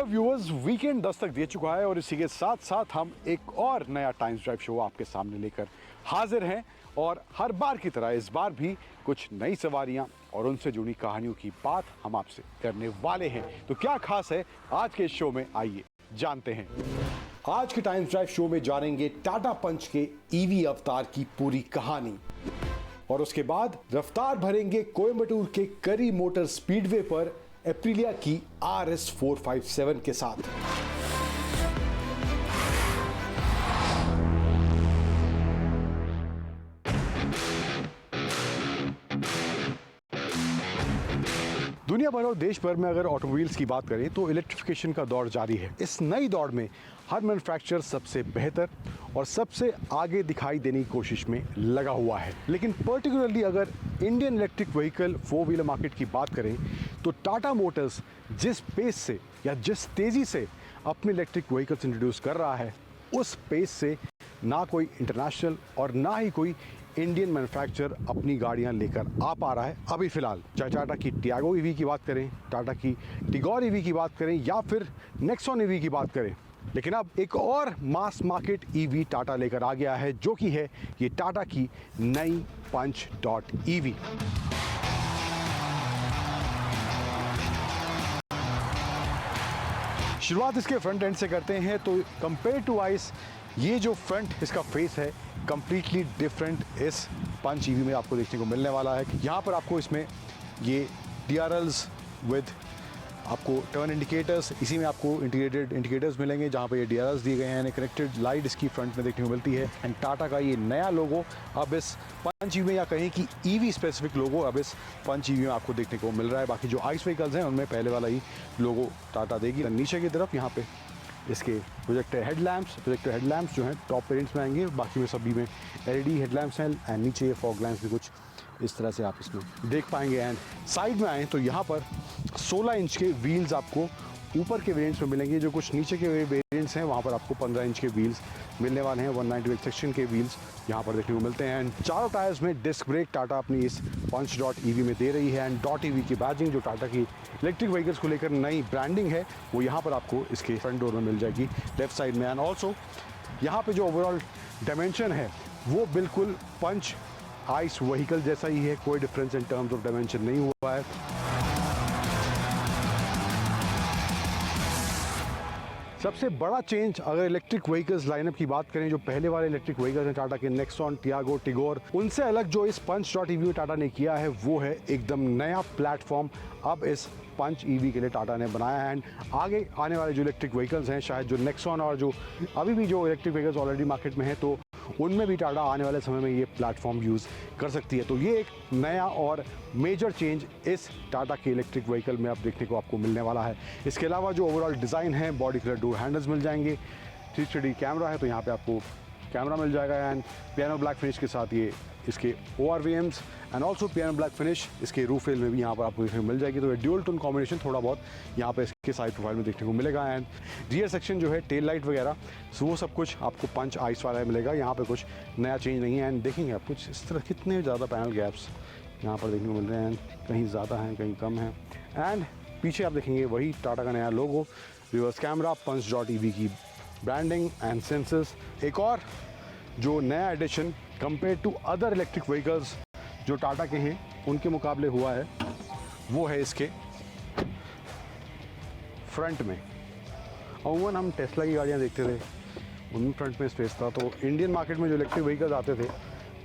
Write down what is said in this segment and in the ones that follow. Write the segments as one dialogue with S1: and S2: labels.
S1: Viewers, weekend Dastak दे चुका है और इसी के साथ साथ हम एक और नया टाइम्स ड्राइव शो आपके सामने लेकर हाजिर हैं। और हर बार की तरह इस बार भी कुछ नई सवारियां और उनसे जुड़ी कहानियों की बात हम आपसे करने वाले हैं। तो क्या खास है आज के शो में, आइए जानते हैं। आज के टाइम्स ड्राइव शो में जानेंगे टाटा पंच के ईवी अवतार की पूरी कहानी और उसके बाद रफ्तार भरेंगे कोयम्बटूर के करी मोटर स्पीडवे पर एप्रिलिया की RS 457 के साथ। दुनिया भर और देश भर में अगर ऑटोमोबाइल्स की बात करें तो इलेक्ट्रिफिकेशन का दौर जारी है। इस नई दौड़ में हर मैन्युफैक्चरर सबसे बेहतर और सबसे आगे दिखाई देने की कोशिश में लगा हुआ है। लेकिन पर्टिकुलरली अगर Indian electric vehicle 4 wheeler market की बात करें तो टाटा मोटर्स जिस पेस से या जिस तेज़ी से अपने इलेक्ट्रिक व्हीकल्स इंट्रोड्यूस कर रहा है, उस पेस से ना कोई इंटरनेशनल और ना ही कोई इंडियन मैन्युफैक्चरर अपनी गाड़ियां लेकर आ पा रहा है अभी फ़िलहाल। चाहे टाटा की टियागो ईवी की बात करें, टाटा की टिगोर ईवी की बात करें या फिर नेक्सॉन ईवी की बात करें, लेकिन अब एक और मास मार्केट ईवी टाटा लेकर आ गया है, जो कि है ये टाटा की नई पंच डॉट ईवी। शुरुआत इसके फ्रंट एंड से करते हैं तो कंपेयर टू आइस ये जो फ्रंट इसका फेस है कंप्लीटली डिफरेंट इस पंच ईवी में आपको देखने को मिलने वाला है। यहाँ पर आपको इसमें ये DRLs विद आपको टर्न इंडिकेटर्स, इसी में आपको इंटीग्रेटेड इंडिकेटर्स मिलेंगे जहाँ पर ये DRLs दिए गए हैं। कनेक्टेड लाइट इसकी फ्रंट में देखने को मिलती है एंड टाटा का ये नया लोगो अब इस पंच ईवी में, या कहें कि ईवी स्पेसिफिक लोगो अब इस पंच ईवी में आपको देखने को मिल रहा है। बाकी जो आइस व्हीकल्स हैं उनमें पहले वाला ही लोगो टाटा देगी। नीचे की तरफ यहाँ पे इसके प्रोजेक्टर हेडलैम्प्स जो हैं टॉप वेरिएंट्स में आएंगे, बाकी में सभी में LED हेडलैम्प्स हैं एंड नीचे ये फॉग लैंप्स भी कुछ इस तरह से आप इसमें देख पाएंगे। एंड साइड में आएँ तो यहाँ पर 16 इंच के व्हील्स आपको ऊपर के वेरिएंट्स में मिलेंगे। जो कुछ नीचे के वेरिएंट्स हैं वहाँ पर आपको 15 इंच के व्हील्स मिलने वाले हैं। 190 सेक्शन के व्हील्स यहाँ पर देखने को मिलते हैं एंड चारों टायर्स में डिस्क ब्रेक टाटा अपनी इस पंच डॉट ईवी में दे रही है। एंड डॉट ईवी की बैजिंग जो टाटा की इलेक्ट्रिक व्हीकल्स को लेकर नई ब्रांडिंग है वो यहाँ पर आपको इसके फ्रंट डोर में मिल जाएगी लेफ्ट साइड में। एंड ऑल्सो यहाँ पे जो ओवरऑल डायमेंशन है वो बिल्कुल पंच आइस व्हीकल जैसा ही है, कोई difference in terms of dimension नहीं हुआ है। सबसे बड़ा चेंज अगर इलेक्ट्रिक व्हीकल्स लाइनअप की बात करें, जो पहले वाले इलेक्ट्रिक व्हीकल्स हैं टाटा के नेक्सॉन, टियागो, टिगोर, उनसे अलग जो इस पंच डॉट ईवी टाटा ने किया है वो है एकदम नया प्लेटफॉर्म अब इस पंच ईवी के लिए टाटा ने बनाया है। एंड आगे आने वाले जो इलेक्ट्रिक व्हीकल्स हैं, शायद जो नेक्सॉन और जो अभी भी जो इलेक्ट्रिक व्हीकल्स ऑलरेडी मार्केट में हैं, तो उनमें भी टाटा आने वाले समय में ये प्लेटफॉर्म यूज़ कर सकती है। तो ये एक नया और मेजर चेंज इस टाटा के इलेक्ट्रिक व्हीकल में अब देखने को आपको मिलने वाला है। इसके अलावा जो ओवरऑल डिज़ाइन है, बॉडी कलर डोर हैंडल्स मिल जाएंगे, 360 कैमरा है तो यहाँ पे आपको कैमरा मिल जाएगा एंड पियानो ब्लैक फिनिश के साथ ये इसके ORVMs and also piano black finish इसके रूफ रेल में भी यहाँ पर आपको देखने को मिल जाएगी। तो ये ड्यूल टोन कॉम्बिनेशन थोड़ा बहुत यहाँ पर इसके साइड प्रोफाइल में देखने को मिलेगा। एंड रियर सेक्शन जो है टेल लाइट वगैरह वो सब कुछ आपको पंच आइस वाला मिलेगा, यहाँ पे कुछ नया चेंज नहीं है। एंड देखेंगे आप कुछ इस तरह कितने ज़्यादा पैनल गैप्स यहाँ पर देखने को मिल रहे हैं, कहीं ज़्यादा हैं कहीं कम हैं। एंड पीछे आप देखेंगे वही टाटा का नया logo, reverse camera, Punch dot EV की ब्रांडिंग एंड सेंसर्स। एक और जो नया edition compare to other electric vehicles जो टाटा के हैं उनके मुकाबले हुआ है वो है इसके फ्रंट में। अमूमन हम टेस्ला की गाड़ियाँ देखते थे उनमें फ्रंट में स्पेस था, तो इंडियन मार्केट में जो इलेक्ट्रिक व्हीकल्स आते थे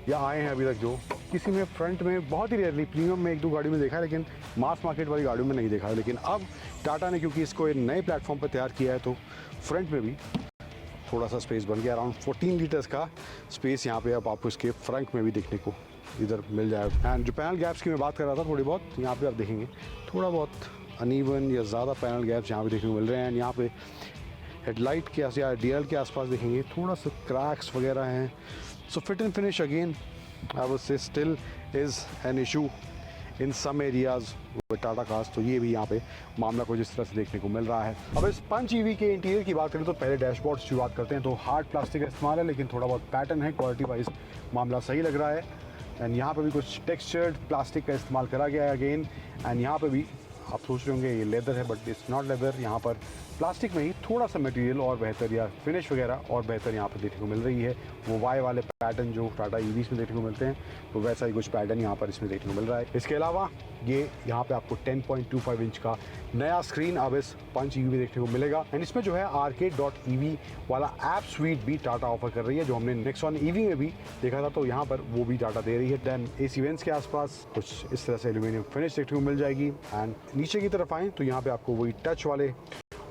S1: या आए हैं अभी तक, जो किसी में फ्रंट में बहुत ही रेयरली प्रीमियम में 1-2 गाड़ी में देखा है, लेकिन मास मार्केट वाली गाड़ियों में नहीं देखा है। लेकिन अब टाटा ने क्योंकि इसको एक नए प्लेटफॉर्म पर तैयार किया है तो फ्रंट में भी थोड़ा सा स्पेस बन गया। अराउंड 14 लीटर्स का स्पेस यहाँ पे अब आपको इसके फ्रंट में भी देखने को इधर मिल जाएगा। एंड जो पैनल गैप्स की मैं बात कर रहा था थोड़ी बहुत, यहाँ पे आप देखेंगे थोड़ा बहुत अनइवन या ज़्यादा पैनल गैप्स यहाँ पे देखने को मिल रहे हैं। यहाँ पे हेडलाइट के या DRL के आसपास देखेंगे थोड़ा सा क्रैक्स वगैरह हैं। So fit and finish again I would say still is an issue in some areas with Tata cars. तो ये भी यहाँ पे मामला कुछ इस तरह से देखने को मिल रहा है। अब इस पंच ईवी के इंटीरियर की बात करें तो पहले डैशबोर्ड की बात करते हैं तो हार्ड प्लास्टिक का इस्तेमाल है, लेकिन थोड़ा बहुत पैटर्न है, क्वालिटी वाइज मामला सही लग रहा है। एंड यहाँ पे भी कुछ टेक्सचर्ड प्लास्टिक का इस्तेमाल करा गया है अगेन। एंड यहाँ पे भी आप सोच रहे होंगे ये लेदर है, बट इट्स नॉट लेदर। यहाँ पर प्लास्टिक में ही थोड़ा सा मटेरियल और बेहतर या फिनिश वगैरह और बेहतर यहाँ पर देखने को मिल रही है। वो वाई वाले पैटर्न जो टाटा ईवीज़ में देखने को मिलते हैं, तो वैसा ही कुछ पैटर्न यहाँ पर इसमें देखने को मिल रहा है। इसके अलावा ये यहाँ पे आपको 10.25 इंच का नया स्क्रीन अब इस पंच ईवी में देखने को मिलेगा। एंड इसमें जो है arcade.ev वाला ऐप स्वीट भी टाटा ऑफर कर रही है, जो हमने नेक्सॉन ईवी में भी देखा था, तो यहाँ पर वो भी टाटा दे रही है। देन एसी वेंट्स के आसपास कुछ इस तरह से एल्यूमिनियम फिनिश देखने को मिल जाएगी। एंड नीचे की तरफ आएँ तो यहाँ पे आपको वही टच वाले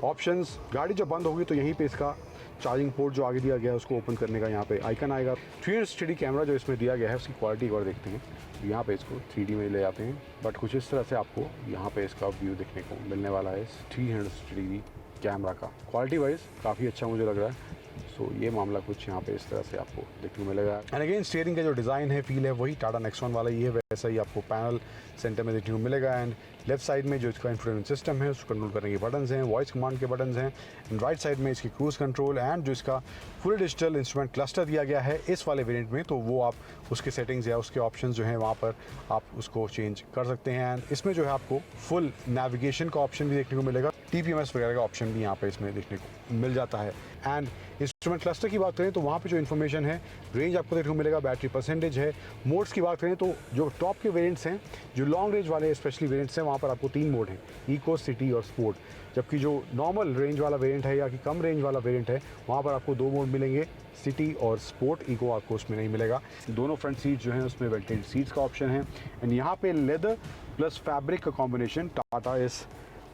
S1: ऑप्शंस, गाड़ी जब बंद होगी तो यहीं पे इसका चार्जिंग पोर्ट जो आगे दिया गया है उसको ओपन करने का यहाँ पे आइकन आएगा। 360 कैमरा जो इसमें दिया गया है उसकी क्वालिटी एक बार देखते हैं। यहाँ पे इसको 3D में ले जाते हैं, बट कुछ इस तरह से आपको यहाँ पे इसका व्यू देखने को मिलने वाला है। 360 डिग्री कैमरा का क्वालिटी वाइज काफ़ी अच्छा मुझे लग रहा है। सो ये मामला कुछ यहाँ पे इस तरह से आपको देखने को मिलेगा। एंड अगेन स्टीयरिंग का जो डिज़ाइन है, फील है, वही टाटा नेक्सॉन वाला ही है, वैसा ही आपको पैनल सेंटर में देखने को मिलेगा। एंड लेफ्ट साइड में जो इसका इंफोटेनमेंट सिस्टम है उसको कंट्रोल करने के बटन्स हैं, वॉइस कमांड के बटन्स हैं। एंड राइट साइड में इसकी क्रूज कंट्रोल एंड जो इसका फुल डिजिटल इंस्ट्रूमेंट क्लस्टर दिया गया है इस वाले वेरिएंट में, तो वो आप उसके सेटिंग्स या उसके ऑप्शंस जो हैं वहाँ पर आप उसको चेंज कर सकते हैं। एंड इसमें जो है आपको फुल नेविगेशन का ऑप्शन भी देखने को मिलेगा, TPMS वगैरह का ऑप्शन भी यहाँ पे इसमें देखने को मिल जाता है। एंड इंस्ट्रूमेंट क्लस्टर की बात करें तो वहाँ पे जो इन्फॉर्मेशन है, रेंज आपको देखने को मिलेगा, बैटरी परसेंटेज है। मोड्स की बात करें तो जो टॉप के वेरिएंट्स हैं, जो लॉन्ग रेंज वाले स्पेशली वेरिएंट्स हैं, वहाँ पर आपको 3 मोड हैं, इको, सिटी और स्पोर्ट। जबकि जो नॉर्मल रेंज वाला वेरिएंट है या कि कम रेंज वाला वेरिएंट है, वहाँ पर आपको 2 मोड मिलेंगे, सिटी और स्पोर्ट। इको आपको उसमें नहीं मिलेगा। दोनों फ्रंट सीट जो हैं उसमें वेंटेड सीट्स का ऑप्शन है। एंड यहाँ पे लेदर प्लस फैब्रिक का कॉम्बिनेशन टाटा इस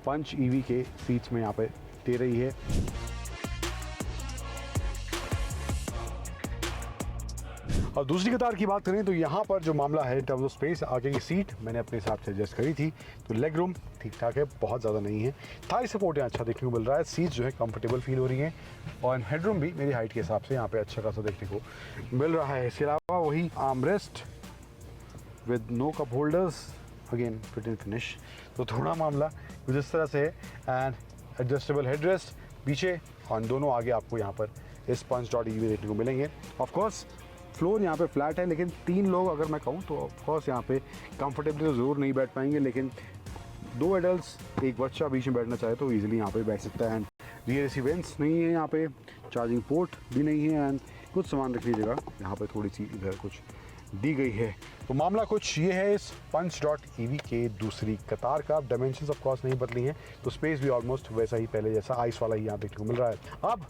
S1: पंच ईवी के सीट्स में यहाँ पे दे रही है। और दूसरी कतार की बात करें तो यहाँ पर जो मामला है इन टर्म्स ऑफ स्पेस, आगे की सीट मैंने अपने हिसाब से एडजस्ट करी थी, तो लेग रूम ठीक ठाक है, बहुत ज़्यादा नहीं है। थाई सपोर्ट यहाँ अच्छा देखने को मिल रहा है, सीट जो है कंफर्टेबल फील हो रही हैं, और हेडरूम भी मेरी हाइट के हिसाब से यहाँ पे अच्छा खासा देखने को मिल रहा है। इसके अलावा वही armrest with no cup holders, again fit and finish, तो थोड़ा मामला कुछ इस तरह से है। एंड एडजस्टेबल हेडरेस्ट पीछे और दोनों आगे आपको यहाँ पर इस पंच.ev देखने को मिलेंगे। ऑफकोर्स फ्लोर यहाँ पे फ्लैट है, लेकिन 3 लोग अगर मैं कहूँ तो ऑफकोर्स यहाँ पे कंफर्टेबली तो ज़रूर नहीं बैठ पाएंगे, लेकिन 2 एडल्ट्स एक बच्चा बीच में बैठना चाहे तो ईजिली यहाँ पे बैठ सकता है। एंड रियर एसी वेंट्स नहीं है यहाँ पे, चार्जिंग पोर्ट भी नहीं है, एंड कुछ सामान रखने की जगह यहाँ पे थोड़ी सी इधर कुछ दी गई है। तो मामला कुछ ये है इस पंच.ev के दूसरी कतार का। डायमेंशंस ऑफ कोर्स नहीं बदली हैं, तो स्पेस भी ऑलमोस्ट वैसा ही पहले जैसा आइस वाला ही यहाँ देखने को मिल रहा है। अब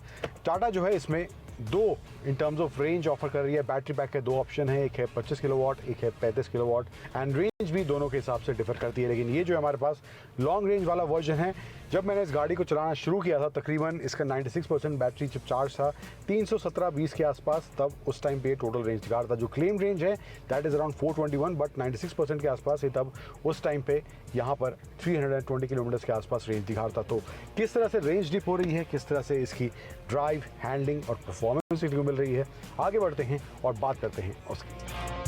S1: टाटा जो है इसमें 2 इन टर्म्स ऑफ रेंज ऑफर कर रही है। बैटरी पैक के 2 ऑप्शन है, एक है 25 किलोवाट, एक है 35 किलोवाट, एंड रेंज भी दोनों के हिसाब से डिफर करती है। लेकिन ये जो हमारे पास लॉन्ग रेंज वाला वर्जन है, जब मैंने इस गाड़ी को चलाना शुरू किया था, तकरीबन इसका 96% बैटरी जब चार्ज था 317-20 के आसपास, तब उस टाइम पे टोटल रेंज दिखा रहा था। जो क्लेम रेंज है दैट इज़ अराउंड 421, बट 96% के आसपास है, तब उस टाइम पे यहाँ पर 320 किलोमीटर के आसपास रेंज दिखा रहा था। तो किस तरह से रेंज डिप हो रही है, किस तरह से इसकी ड्राइव, हैंडलिंग और परफॉर्मेंस देखने को मिल रही है, आगे बढ़ते हैं और बात करते हैं उसकी।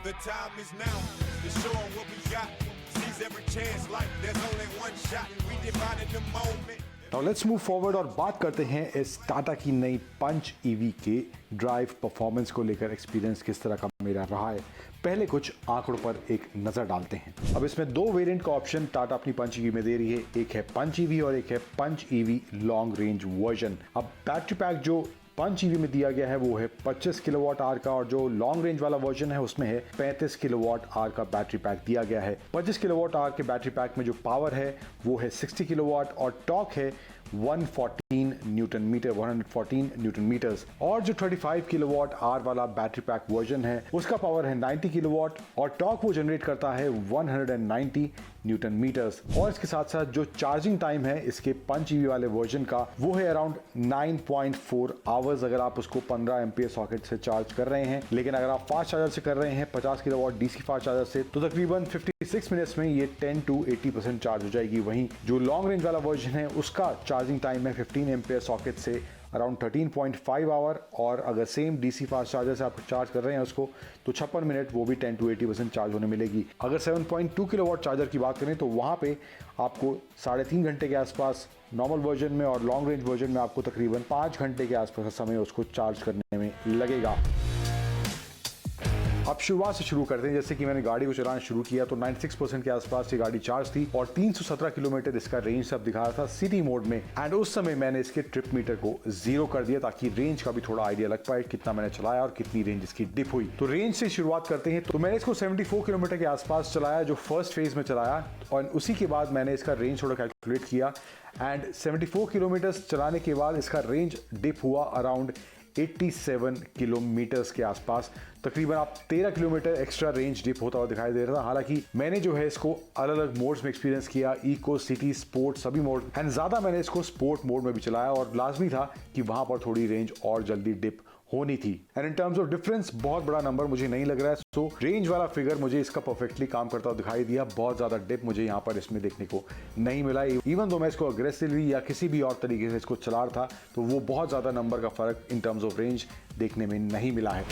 S2: The time is now to show 'em what we got. Seize every chance like there's only one shot. We divided the moment.
S3: Now let's move forward और बात करते हैं इस टाटा की नई पंच ईवी के ड्राइव परफॉर्मेंस को लेकर एक्सपीरियंस किस तरह का मेरा रहा है। पहले कुछ आंकड़ों पर एक नज़र डालते हैं। अब इसमें 2 वेरिएंट का ऑप्शन टाटा अपनी पंच ईवी में दे रही है, एक है पंच ईवी और एक है Punch EV long range version. अब बैटरी पैक जो पंच ईवी में दिया गया है वो है 25 किलोवाट आवर का, और जो लॉन्ग रेंज वाला वर्जन है उसमें है 35 किलोवाट आवर का बैटरी पैक दिया गया है। 25 किलोवाट आवर के बैटरी पैक में जो पावर है वो है 60 किलोवाट और टॉर्क है 114 न्यूटन मीटर्स, और जो 35 किलोवाट आवर वाला बैटरी पैक वर्जन है उसका पावर है 90 किलोवाट और टॉर्क वो जनरेट करता है 190 न्यूटन मीटर्स। और इसके साथ साथ जो चार्जिंग टाइम है इसके पंच ईवी वाले वर्जन का वो है अराउंड 9.4 आवर्स, अगर आप उसको 15 एम्पियर सॉकेट से चार्ज कर रहे हैं। लेकिन अगर आप फास्ट चार्जर से कर रहे हैं 50 किलोवाट डीसी फास्ट चार्जर से, तो तकरीबन 56 मिनट्स में ये 10 to 80% चार्ज हो जाएगी। वहीं जो लॉन्ग रेंज वाला वर्जन है उसका चार्जिंग टाइम है 15 एम्पियर सॉकेट से अराउंड 13.5 आवर, और अगर सेम डीसी फास्ट चार्जर से आप चार्ज कर रहे हैं उसको तो 56 मिनट वो भी 10 to 80% चार्ज होने मिलेगी। अगर 7.2 किलोवाट चार्जर की बात करें तो वहाँ पे आपको 3.5 घंटे के आसपास नॉर्मल वर्जन में, और लॉन्ग रेंज वर्जन में आपको तकरीबन 5 घंटे के आसपास का समय उसको चार्ज करने में लगेगा। अब शुरुआत से शुरू करते हैं। जैसे कि मैंने गाड़ी को चलाना शुरू किया तो 96% के आसपास ये गाड़ी चार्ज थी और 317 किलोमीटर इसका रेंज सब दिखा रहा था सिटी मोड में। एंड उस समय मैंने इसके ट्रिप मीटर को 0 कर दिया ताकि रेंज का भी थोड़ा आइडिया लग पाए कितना मैंने चलाया और कितनी रेंज इसकी डिप हुई। तो रेंज से शुरुआत करते हैं। तो मैंने इसको 74 किलोमीटर के आसपास चलाया जो फर्स्ट फेज में चलाया, और उसी के बाद मैंने इसका रेंज थोड़ा कैलकुलेट किया एंड 74 किलोमीटर चलाने के बाद इसका रेंज डिप हुआ अराउंड 87 किलोमीटर्स के आसपास। तकरीबन आप 13 किलोमीटर एक्स्ट्रा रेंज डिप होता हुआ दिखाई दे रहा था। हालांकि मैंने जो है इसको अलग अलग मोड्स में एक्सपीरियंस किया, इको, सिटी, स्पोर्ट, सभी मोड, एंड ज्यादा मैंने इसको स्पोर्ट मोड में भी चलाया और लाजमी था कि वहां पर थोड़ी रेंज और जल्दी डिप होनी थी। And in terms of difference बहुत बड़ा नंबर मुझे नहीं लग रहा है। सो रेंज वाला फिगर मुझे इसका परफेक्टली काम करता हुआ दिखाई दिया। बहुत ज्यादा डिप मुझे यहाँ पर इसमें देखने को नहीं मिला। इवन दो मैं इसको अग्रेसिवली या किसी भी और तरीके से इसको चला रहा था तो वो बहुत ज्यादा नंबर का फर्क इन टर्म्स ऑफ रेंज देखने में नहीं मिला है।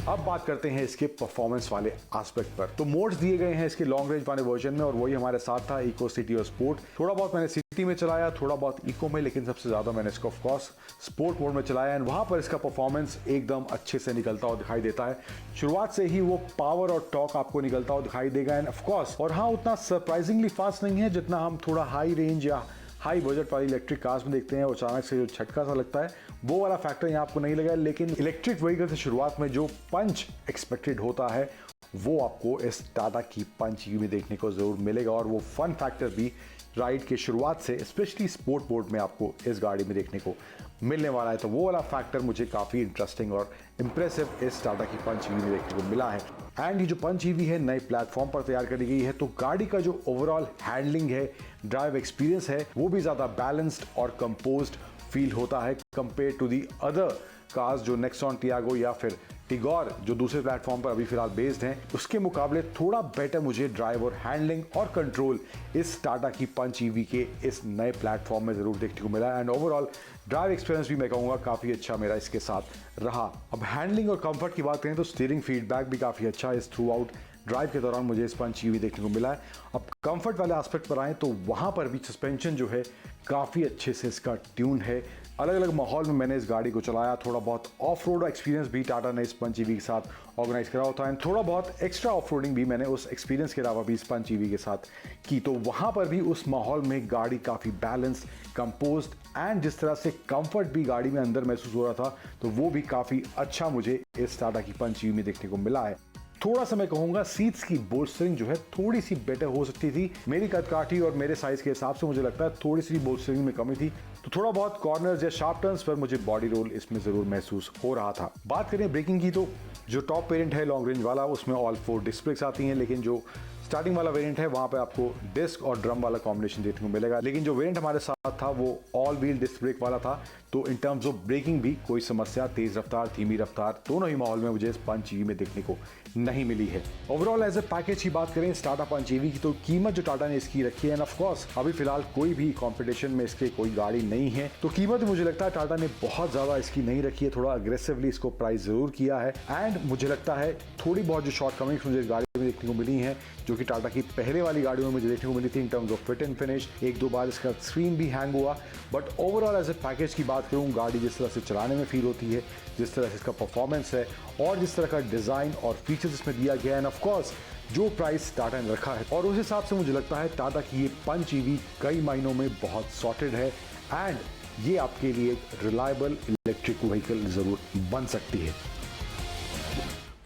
S3: अब बात करते हैं इसके परफॉर्मेंस वाले एस्पेक्ट पर। तो मोड्स दिए गए हैं इसके लॉन्ग रेंज वाले वर्जन में और वही हमारे साथ था इको, सिटी और स्पोर्ट। थोड़ा बहुत मैंने सिटी में चलाया, थोड़ा बहुत इको में, लेकिन सबसे ज्यादा मैंने इसको ऑफ कोर्स स्पोर्ट मोड में चलाया एंड वहां पर इसका परफॉर्मेंस एकदम अच्छे से निकलता हुआ दिखाई देता है। शुरुआत से ही वो पावर और टॉर्क आपको निकलता हुआ दिखाई देगा एंड ऑफ कोर्स, और हाँ, उतना सरप्राइजिंगली फास्ट नहीं है जितना हम थोड़ा हाई रेंज या हाई बजट वाली इलेक्ट्रिक कार्स में देखते हैं। अचानक से जो झटका सा लगता है वो वाला फैक्टर यहाँ आपको नहीं लगा, लेकिन इलेक्ट्रिक व्हीकल से शुरुआत में जो पंच एक्सपेक्टेड होता है वो आपको इस टाटा की पंच ईवी में देखने को जरूर मिलेगा। और वो फन फैक्टर भी राइड के शुरुआत से स्पेशली स्पोर्ट मोड में आपको इस गाड़ी में देखने को मिलने वाला है। तो वो वाला फैक्टर मुझे काफ़ी इंटरेस्टिंग और इम्प्रेसिव इस टाटा की पंच ईवी में देखने को मिला है। एंड ये जो पंच ईवी है नए प्लेटफॉर्म पर तैयार करी गई है, तो गाड़ी का जो ओवरऑल हैंडलिंग है, ड्राइव एक्सपीरियंस है, वो भी ज़्यादा बैलेंस्ड और कंपोज्ड फील होता है compare to the other cars जो नेक्सॉन टियागो या फिर टिगोर जो दूसरे प्लेटफॉर्म पर अभी फिलहाल बेस्ड हैं, उसके मुकाबले थोड़ा बेटर मुझे ड्राइव और हैंडलिंग और कंट्रोल इस टाटा की पंच ईवी के इस नए प्लेटफॉर्म में जरूर देखने को मिला। एंड ओवरऑल ड्राइव एक्सपीरियंस भी मैं कहूँगा काफ़ी अच्छा मेरा इसके साथ रहा। अब हैंडलिंग और कंफर्ट की बात करें तो स्टीयरिंग फीडबैक भी काफ़ी अच्छा है। इस थ्रू आउट ड्राइव के दौरान मुझे इस पंच ईवी देखने को मिला है। अब कंफर्ट वाले एस्पेक्ट पर आए तो वहाँ पर भी सस्पेंशन जो है काफ़ी अच्छे से इसका ट्यून है। अलग अलग माहौल में मैंने इस गाड़ी को चलाया, थोड़ा बहुत ऑफ रोड एक्सपीरियंस भी टाटा ने इस पंच ईवी के साथ ऑर्गेनाइज करा होता है एंड थोड़ा बहुत एक्स्ट्रा ऑफ रोडिंग भी मैंने उस एक्सपीरियंस के अलावा भी इस पंच ईवी के साथ की। तो वहाँ पर भी उस माहौल में गाड़ी काफ़ी बैलेंस, कंपोज्ड एंड जिस तरह से कंफर्ट भी गाड़ी में अंदर महसूस हो रहा था तो वो भी काफ़ी अच्छा मुझे इस टाटा की पंच ईवी में देखने को मिला है। थोड़ा सा मैं कहूँगा सीट्स की बोल्स्टरिंग जो है थोड़ी सी बेटर हो सकती थी। मेरी कदकाठी और मेरे साइज के हिसाब से मुझे लगता है थोड़ी सी बोल्स्टरिंग में कमी थी। तो थोड़ा बहुत कॉर्नर्स या शार्प टर्न्स पर मुझे बॉडी रोल इसमें जरूर महसूस हो रहा था। बात करें ब्रेकिंग की तो जो टॉप वेरिएंट है लॉन्ग रेंज वाला उसमें ऑल 4 डिस्क ब्रेक्स आती हैं, लेकिन जो स्टार्टिंग वाला वेरिएंट है वहाँ पे आपको डिस्क और ड्रम वाला कॉम्बिनेशन देखने को मिलेगा। लेकिन जो वेरिएंट हमारे साथ था वो ऑल व्हील डिस्क ब्रेक वाला था। तो इन टर्म्स ऑफ ब्रेकिंग भी कोई समस्या, तेज रफ्तार, धीमी रफ्तार दोनों ही माहौल में मुझे इस पंच ईवी में देखने को नहीं मिली है। ओवरऑल एज ए पैकेज की बात करें इस टाटा पंच ईवी की तो कीमत जो टाटा ने इसकी रखी है एंड ऑफ कोर्स अभी फिलहाल कोई भी कंपटीशन में इसके कोई गाड़ी नहीं है, तो कीमत मुझे लगता है टाटा ने बहुत ज्यादा इसकी नहीं रखी है, थोड़ा अग्रेसिवली इसको प्राइस जरूर किया है। एंड मुझे लगता है थोड़ी बहुत जो शॉर्ट कमिंग्स मुझे इस गाड़ी में देखने को मिली हैं जो कि टाटा की पहले वाली गाड़ियों में मुझे देखने को मिली थी in terms of fit and finish, एक दो बार इसका स्क्रीन भी हैंग हुआ। But overall as a package की बात करूँ, गाड़ी जिस तरह से चलाने में फील होती है, जिस तरह से इसका परफॉर्मेंस है और जिस तरह का डिजाइन और फीचर्स इसमें दिया गया है एंड ऑफ कोर्स जो प्राइस टाटा ने रखा है, और उस हिसाब से मुझे लगता है टाटा की ये पंच ईवी कई मायनों में बहुत सॉर्टेड है एंड ये आपके लिए एक रिलायबल इलेक्ट्रिक व्हीकल जरूर बन सकती है।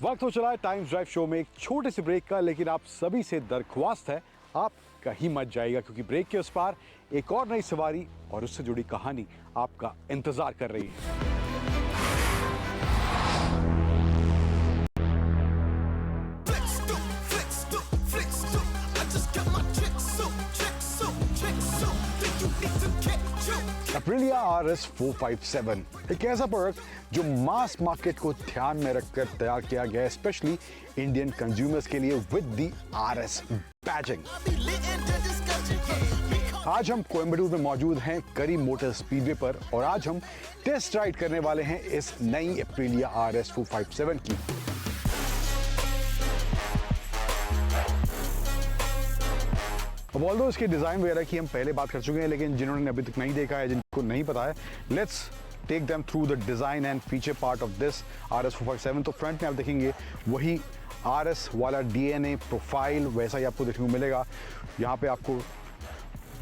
S3: वक्त हो चला है टाइम्स ड्राइव शो में एक छोटे से ब्रेक का, लेकिन आप सभी से दरख्वास्त है आप कहीं मत जाइएगा क्योंकि ब्रेक के उस पार एक और नई सवारी और उससे जुड़ी कहानी आपका इंतजार कर रही है। Aprilia RS 457 एक ऐसा प्रोडक्ट जो मास मार्केट को ध्यान में रखकर तैयार किया गया है, स्पेशली इंडियन कंज्यूमर्स के लिए विद दी RS बैजिंग। आज हम कोयम्बटूर में मौजूद हैं करीम मोटर स्पीडवे पर और आज हम टेस्ट राइड करने वाले हैं इस नई Aprilia RS 457 की। अब ऑल्दो इसके डिजाइन वगैरह की हम पहले बात कर चुके हैं, लेकिन जिन्होंने अभी तक नहीं देखा है, जिनको नहीं पता है, let's
S1: take them through the design and feature part of this RS457। तो फ्रंट में आप देखेंगे वही RS वाला DNA प्रोफाइल वैसा ही आपको देखने को मिलेगा। यहाँ पे आपको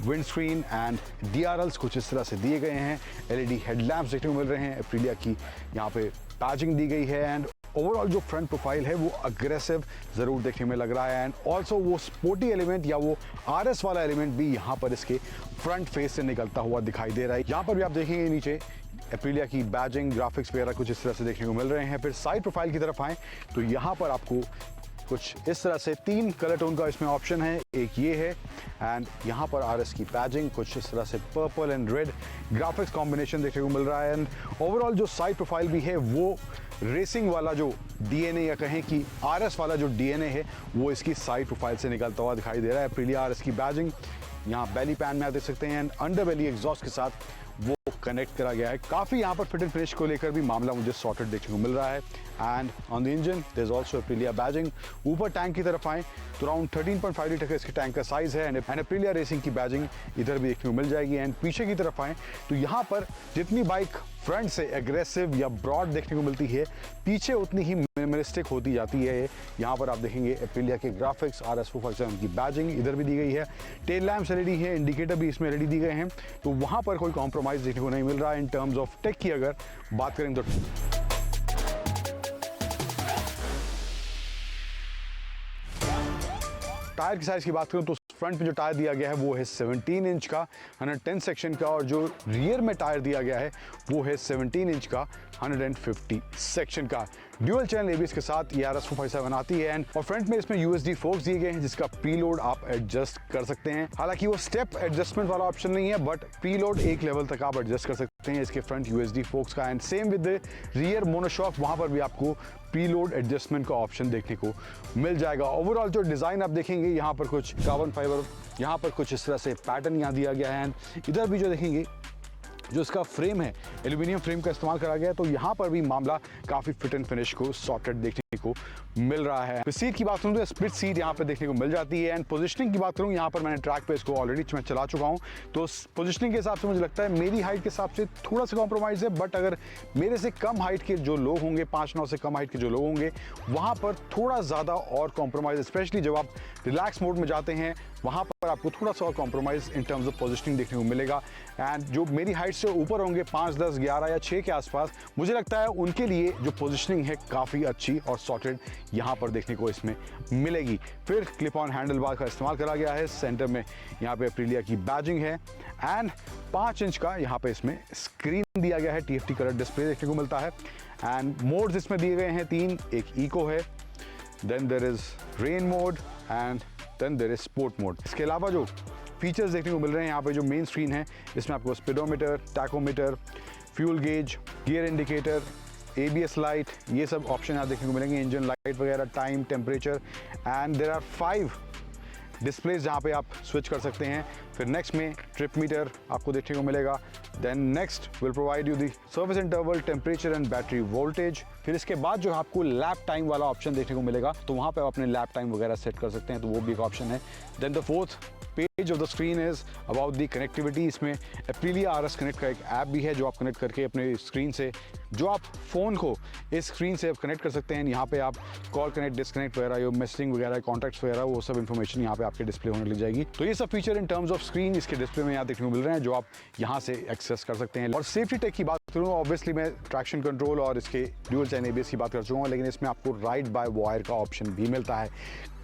S1: विंड स्क्रीन एंड DRLs कुछ इस तरह से दिए गए हैं। LED हेडलैम्प्स देखने को मिल रहे हैं। एप्रिलिया की यहाँ पे पैचिंग दी गई है एंड ओवरऑल जो फ्रंट प्रोफाइल है वो अग्रेसिव ज़रूर देखने में लग रहा है एंड ऑल्सो वो स्पोर्टी एलिमेंट या वो RS वाला एलिमेंट भी यहाँ पर इसके फ्रंट फेस से निकलता हुआ दिखाई दे रहा है। यहाँ पर भी आप देखेंगे नीचे एप्रिलिया की बैजिंग ग्राफिक्स वगैरह कुछ इस तरह से देखने को मिल रहे हैं। फिर साइड प्रोफाइल की तरफ आएँ तो यहाँ पर आपको कुछ इस तरह से 3 कलर टोन का इसमें ऑप्शन है। एक ये है एंड यहाँ पर RS की पैजिंग कुछ इस तरह से purple and red graphics combination देखने को मिल रहा है एंड ओवरऑल जो साइड प्रोफाइल भी है वो रेसिंग वाला जो DNA या कहें कि RS वाला जो DNA है वो इसकी साइड प्रोफाइल से निकलता हुआ दिखाई दे रहा है। एप्रिलिया RS की बैजिंग यहाँ बेली पैन में आप देख सकते हैं एंड अंडर बेली एग्जॉस्ट के साथ वो कनेक्ट करा गया है। काफ़ी यहाँ पर फिट एंड फिनिश को लेकर भी मामला मुझे सॉर्टेड देखने को मिल रहा है and on the engine there is also Aprilia badging. ऊपर टैंक की तरफ आएँ तो अराउंड 13.5 लीटर का इसके टैंक का साइज़ है एंड एप्रिलिया रेसिंग की बैजिंग इधर भी देखने को मिल जाएगी। एंड पीछे की तरफ आएँ तो यहाँ पर जितनी बाइक फ्रंट से एग्रेसिव या ब्रॉड देखने को मिलती है पीछे उतनी ही मिनिमलिस्टिक होती जाती है। यहाँ पर आप देखेंगे एप्रिलिया के ग्राफिक्स RS457 की बैजिंग इधर भी दी गई है। टेल लैम्प्स LED है, इंडिकेटर भी इसमें LED दी गए हैं तो वहाँ पर कोई कॉम्प्रोमाइज़ देखने को नहीं मिल रहा है। इन टर्म्स ऑफ टेक की अगर बात करें तो टायर की साइज़ की बात करूं तो फ्रंट में जो टायर दिया गया है वो है 17 इंच का 110 सेक्शन का और जो रियर में टायर दिया गया है वो है 17 इंच का 150 सेक्शन का। ड्यूअल चैनल ABS के साथ ये RS457 आती है एंड और फ्रंट में इसमें USD फोक्स दिए गए हैं जिसका प्रीलोड आप एडजस्ट कर सकते हैं। हालांकि वो स्टेप एडजस्टमेंट वाला ऑप्शन नहीं है बट प्रीलोड एक लेवल तक आप एडजस्ट कर सकते हैं इसके फ्रंट USD फोक्स का and same with rear monoshock वहाँ पर भी आपको प्रीलोड एडजस्टमेंट का ऑप्शन देखने को मिल जाएगा। ओवरऑल जो डिज़ाइन आप देखेंगे यहाँ पर कुछ कार्बन फाइबर यहाँ पर कुछ इस तरह से पैटर्न यहाँ दिया गया है एंड इधर भी जो देखेंगे जो इसका फ्रेम है एल्यूमिनियम फ्रेम का इस्तेमाल करा गया है तो यहाँ पर भी मामला काफ़ी फिट एंड फिनिश को सॉर्टेड देखने को मिल रहा है। सीट की बात करूँ तो स्प्लिट सीट यहाँ पे देखने को मिल जाती है एंड पोजीशनिंग की बात करूँ यहाँ पर मैंने ट्रैक पे इसको ऑलरेडी मैं चला चुका हूँ तो पोजीशनिंग के हिसाब से मुझे लगता है मेरी हाइट के हिसाब से थोड़ा सा कॉम्प्रोमाइज़ है बट अगर मेरे से कम हाइट के जो लोग होंगे 5'9" से कम हाइट के जो लोग होंगे वहाँ पर थोड़ा ज़्यादा और कॉम्प्रोमाइज़ स्पेशली जब आप रिलैक्स मोड में जाते हैं वहाँ पर आपको थोड़ा सा और compromise in terms of positioning देखने को मिलेगा एंड जो मेरी हाइट से ऊपर होंगे 5, 10, 11 या 6 के आसपास मुझे लगता है उनके लिए जो पोजीशनिंग है काफ़ी अच्छी और सॉर्टेड यहाँ पर देखने को इसमें मिलेगी। फिर क्लिप ऑन हैंडल बार का इस्तेमाल करा गया है। सेंटर में यहाँ पे एप्रिलिया की बैजिंग है एंड 5 इंच का यहाँ पे इसमें स्क्रीन दिया गया है। TFT कलर डिस्प्ले देखने को मिलता है एंड मोड्स इसमें दिए गए हैं 3, एक इको है, then there is rain mode and then there is sport mode. इसके अलावा जो फीचर्स देखने को मिल रहे हैं यहाँ पे जो मेन स्क्रीन है इसमें आपको speedometer, tachometer, fuel gauge, gear indicator, ABS light ये सब ऑप्शन यहाँ देखने को मिलेंगे, इंजन लाइट वगैरह, time, temperature and there are 5 displays जहाँ पे आप स्विच कर सकते हैं। फिर नेक्स्ट में ट्रिप मीटर आपको देखने को मिलेगा। Then next will provide you the service interval, temperature and battery voltage. फिर इसके बाद जो आपको लैप टाइम वाला ऑप्शन देखने को मिलेगा तो वहाँ पे आप अपने लैप टाइम वगैरह सेट कर सकते हैं तो वो भी एक ऑप्शन है। Then the fourth page of the screen is about the connectivity. इसमें एप्रिलिया RS कनेक्ट का एक ऐप भी है जो आप कनेक्ट करके अपने स्क्रीन से जो आप फ़ोन को इस स्क्रीन से कनेक्ट कर सकते हैं। यहाँ पे आप कॉल कनेक्ट, डिस्कनेक्ट वगैरह, यो मैसेजिंग वगैरह, कॉन्टैक्ट्स वगैरह वो सब इन्फॉर्मेशन यहाँ पे आपके डिस्प्ले होने लग जाएगी। तो ये सब feature in terms of screen इसके डिस्प्ले में यहाँ देखने को मिल रहे हैं जो आप यहाँ से एक्सेस कर सकते हैं। और सेफ्टी टेक की बात करूँ ऑब्वियसली मैं ट्रैक्शन कंट्रोल और इसके ड्यूअल चैनल ABS की बात कर चुका हूँ लेकिन इसमें आपको राइड बाय वायर का ऑप्शन भी मिलता है।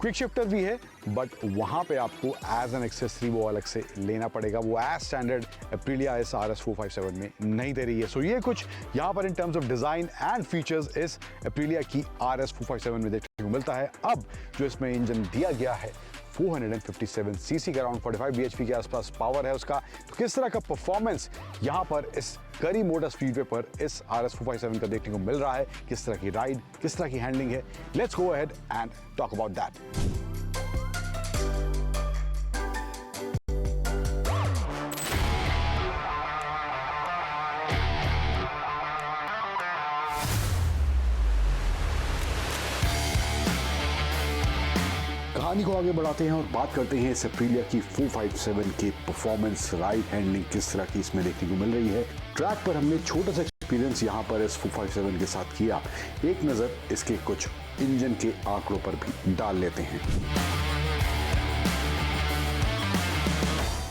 S1: क्विक शिफ्टर भी है बट वहाँ पे आपको एज एन एक्सेसरी वो अलग से लेना पड़ेगा, वो एज स्टैंडर्ड एप्रिलिया इस RS457 में नहीं दे रही है। सो ये कुछ यहाँ पर इन terms of design and features इस एप्रिलिया की RS457 में देखने को मिलता है। अब जो इसमें इंजन दिया गया है 457 सीसी का अराउंड 45 bhp के आसपास पावर है उसका, तो किस तरह का परफॉर्मेंस यहाँ पर इस करी मोटर स्पीडवे पर इस RS457 का देखने को मिल रहा है, किस तरह की राइड, किस तरह की हैंडलिंग है, let's go ahead and talk about that. कहानी को आगे बढ़ाते हैं और बात करते हैं इस एप्रिलिया की 457 के परफॉर्मेंस, राइड हैंडलिंग किस तरह की इसमें देखने को मिल रही है। ट्रैक पर हमने छोटा सा
S3: एक्सपीरियंस यहाँ पर इस 457 के साथ किया, एक नज़र इसके कुछ इंजन के आंकड़ों पर भी डाल लेते हैं।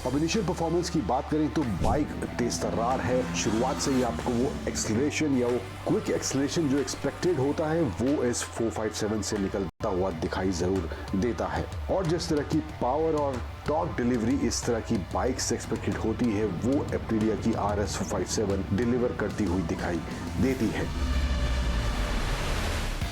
S3: अब इनिशियल परफॉर्मेंस की बात करें तो बाइक तेज तर्रार है। शुरुआत से ही आपको वो एक्सीलरेशन या वो क्विक एक्सीलरेशन जो एक्सपेक्टेड होता है वो इस 457 से निकलता हुआ दिखाई जरूर देता है। और जिस तरह की पावर और टॉर्क डिलीवरी इस तरह की बाइक से एक्सपेक्टेड होती है वो एप्रिलिया की RS 457 डिलीवर करती हुई दिखाई देती है।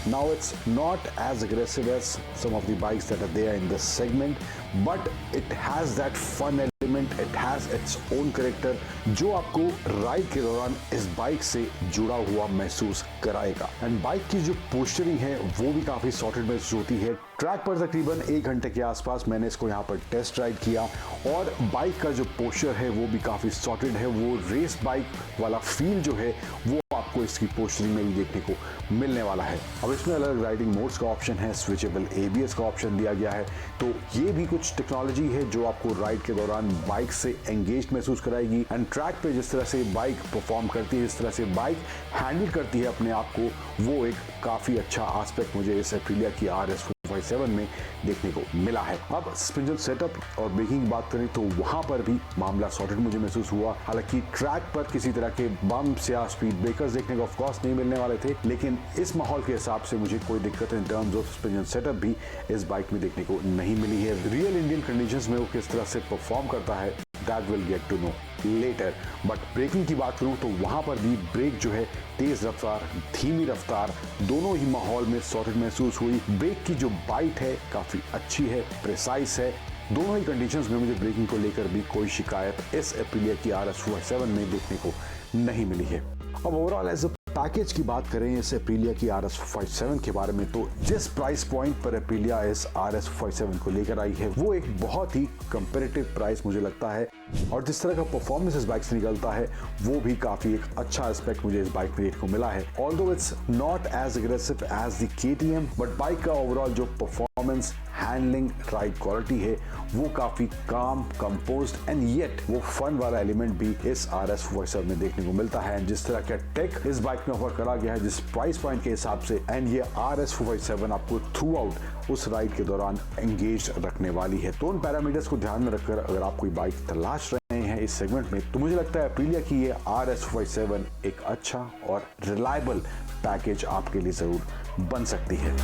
S3: Now it's not as aggressive as some of the bikes that are there in this segment, but it has that fun element, it has its own character जो आपको राइड के दौरान इस बाइक से जुड़ा हुआ महसूस कराएगा। एंड बाइक की जो पोस्चरिंग है वो भी काफ़ी सॉर्टेड महसूस होती है। ट्रैक पर तकरीबन 1 घंटे के आसपास मैंने इसको यहाँ पर टेस्ट राइड किया और बाइक का जो पोस्चर है वो भी काफ़ी सॉर्टेड है। वो रेस बाइक वाला फील जो है वो आपको इसकी पोस्टरिंग में भी देखने को मिलने वाला है। अब इसमें अलग अलग राइडिंग मोड्स का ऑप्शन है, स्विचेबल ABS का ऑप्शन दिया गया है, तो ये भी कुछ टेक्नोलॉजी है जो आपको राइड के दौरान बाइक से एंगेज महसूस कराएगी। एंड ट्रैक पे जिस तरह से बाइक परफॉर्म करती है, जिस तरह से बाइक हैंडल करती है अपने आप को, वो एक काफ़ी अच्छा एस्पेक्ट मुझे इस एप्रिलिया की RS 457 में देखने को मिला है। अब सस्पेंशन सेटअप और ब्रेकिंग की बात करें तो वहां पर भी मामला सॉर्टेड मुझे महसूस हुआ। हालांकि ट्रैक पर किसी तरह के बम्प्स या स्पीड ब्रेकर्स देखने को ऑफ कोर्स नहीं मिलने वाले थे, लेकिन इस माहौल के हिसाब से मुझे कोई दिक्कत इन टर्म्स ऑफ सस्पेंशन सेटअप भी इस बाइक में देखने को नहीं मिली है। रियल इंडियन कंडीशंस में वो किस तरह से परफॉर्म करता है that will get to know later. But braking की बात करूं तो वहां पर भी ब्रेक जो है तेज रफ्तार, धीमी रफ्तार, दोनों ही माहौल में सॉर्टेड महसूस हुई। ब्रेक की जो बाइट है काफी अच्छी है, प्रिसाइज है। दोनों ही कंडीशंस में मुझे ब्रेकिंग को लेकर भी कोई शिकायत इस एप्रिलिया की RS 457 में देखने को नहीं मिली है। अब ओवरऑल एज अ पैकेज की बात करें इस एप्रिलिया की RS 457 के बारे में, तो जिस प्राइस पॉइंट पर एप्रिलिया इस RS 457 को लेकर आई है वो एक बहुत ही कंपैरेटिव प्राइस मुझे लगता है। और जिस तरह का परफॉर्मेंस इस बाइक से निकलता है वो भी काफी एक अच्छा एस्पेक्ट मुझे इस बाइक में देखने को मिला है। Although it's not as aggressive as the KTM, but bike का ओवरऑल जो परफॉर्मेंस, हैंडलिंग, राइड क्वालिटी है वो काफी काम, कंपोज्ड एंड येट वो फन वाला एलिमेंट भी इस RS 457 में देखने को मिलता है। जिस तरह का टेक इस बाइक में ऑफर करा गया है जिस प्राइस पॉइंट के हिसाब से, एंड ये RS 457 आपको थ्रू आउट उस राइड के दौरान एंगेज रखने वाली है। तो उन पैरामीटर्स को ध्यान में रखकर अगर आप कोई बाइक तलाश रहे हैं इस सेगमेंट में, तो मुझे लगता है एप्रिलिया की ये RS 457 एक अच्छा और रिलायबल पैकेज आपके लिए जरूर बन सकती है।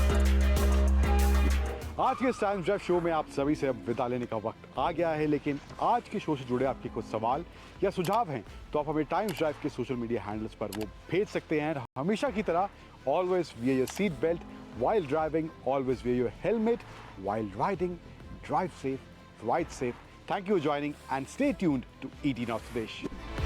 S1: आज के टाइम्स ड्राइव शो में आप सभी से अब विदा लेने का वक्त आ गया है, लेकिन आज के शो से जुड़े आपके कुछ सवाल या सुझाव हैं तो आप हमें टाइम्स ड्राइव के सोशल मीडिया हैंडल्स पर वो भेज सकते हैं। हमेशा की तरह always wear your seat belt while driving, always wear your helmet while riding. Drive safe, ride safe. Thank you for joining and stay tuned to ET North Pradesh.